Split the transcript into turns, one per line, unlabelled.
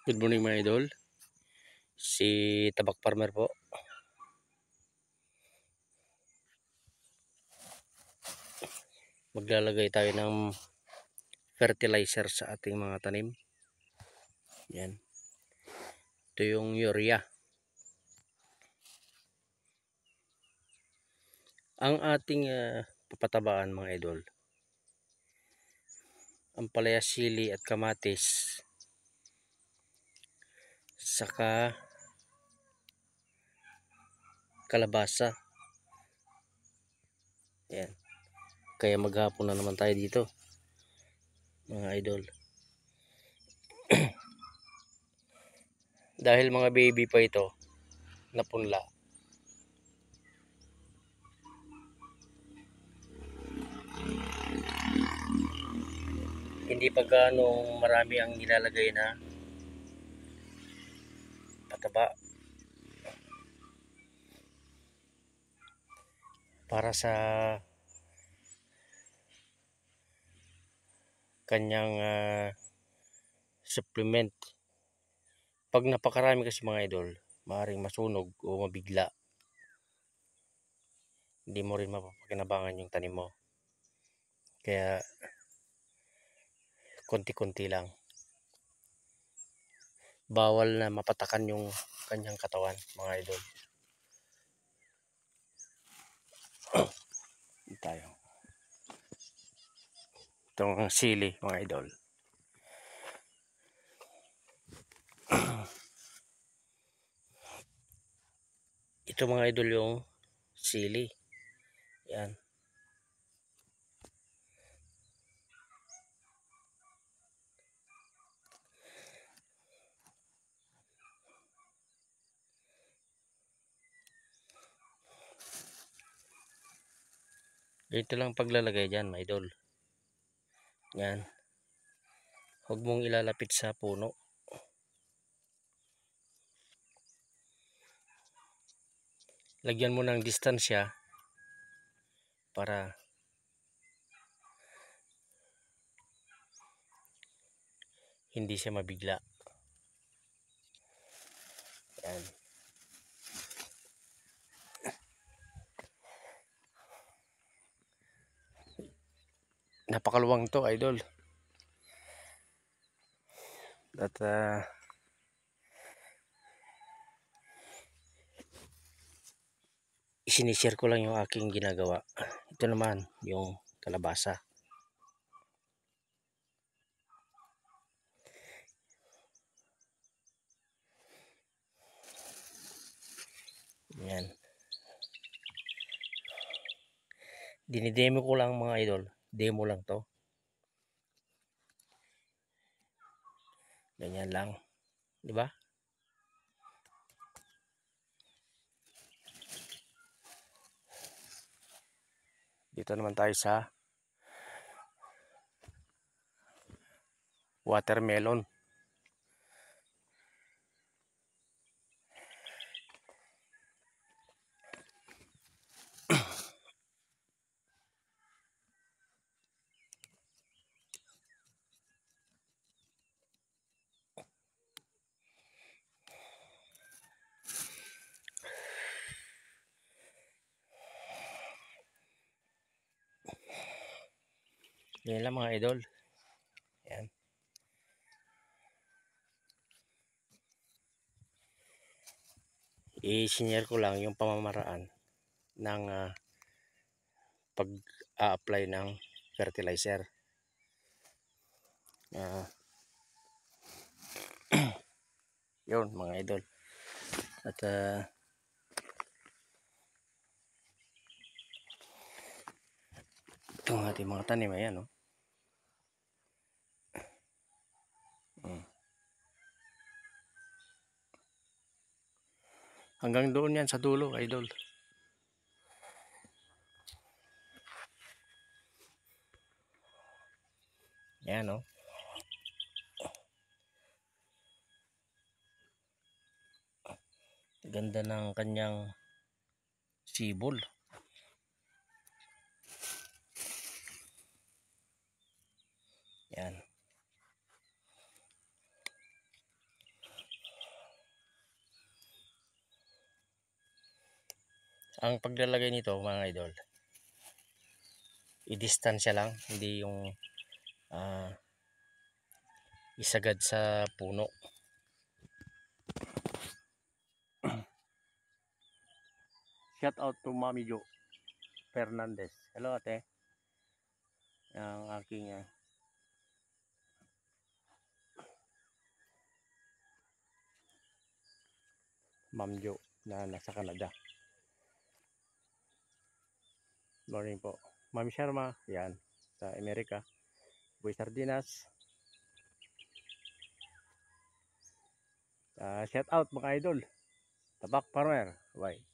Good morning mga idol. Si Tabak Farmer po. Maglalagay tayo ng fertilizer sa ating mga tanim. Yan. Ito yung urea. Ang ating papatabaan mga idol. Ampalaya, sili at kamatis. Saka kalabasa. Yan. Kaya maghapon na naman tayo dito. Mga idol. Dahil mga baby pa ito, napunla. Hindi pa gaano marami ang nilalagay na pataba para sa kanyang supplement. Pag napakarami kasi mga idol, maaaring masunog o mabigla. Hindi mo rin mapapakinabangan yung tanim mo. Kaya konti-konti lang. Bawal na mapatakan yung kanyang katawan mga idol. Tayo. Itong sili mga idol. Ito mga idol yung sili. Yan. Ito lang paglalagay dyan mga idol. Yan. Huwag mong ilalapit sa puno. Lagyan mo ng distansya para hindi siya mabigla. Yan. Napakaluwang to idol. At isinishare ko lang yung aking ginagawa. Ito naman yung kalabasa. Yan. Dinidemo ko lang mga idol. Demo lang to. Ganyan lang. Di ba? Dito naman tayo sa watermelon. Yan lang mga idol. Yan. I-share ko lang yung pamamaraan ng pag-a-apply ng fertilizer. Yun mga idol. At itong ating mga tanim, ayan no? Hanggang doon yan sa dulo idol. Ayan no? Ganda ng kanyang sibol. Yan. Ang paglalagay nito mga idol, i-distansya lang, hindi yung isagad sa puno. Shout out to Mami Jo Fernandez. Hello ate. Ang aking Ma'am Jo na nasa Canada. Morning po. Ma'am Sharma, yan, sa Amerika. Boy Sardinas. Shout out mga idol. Tabak Farmer. Bye.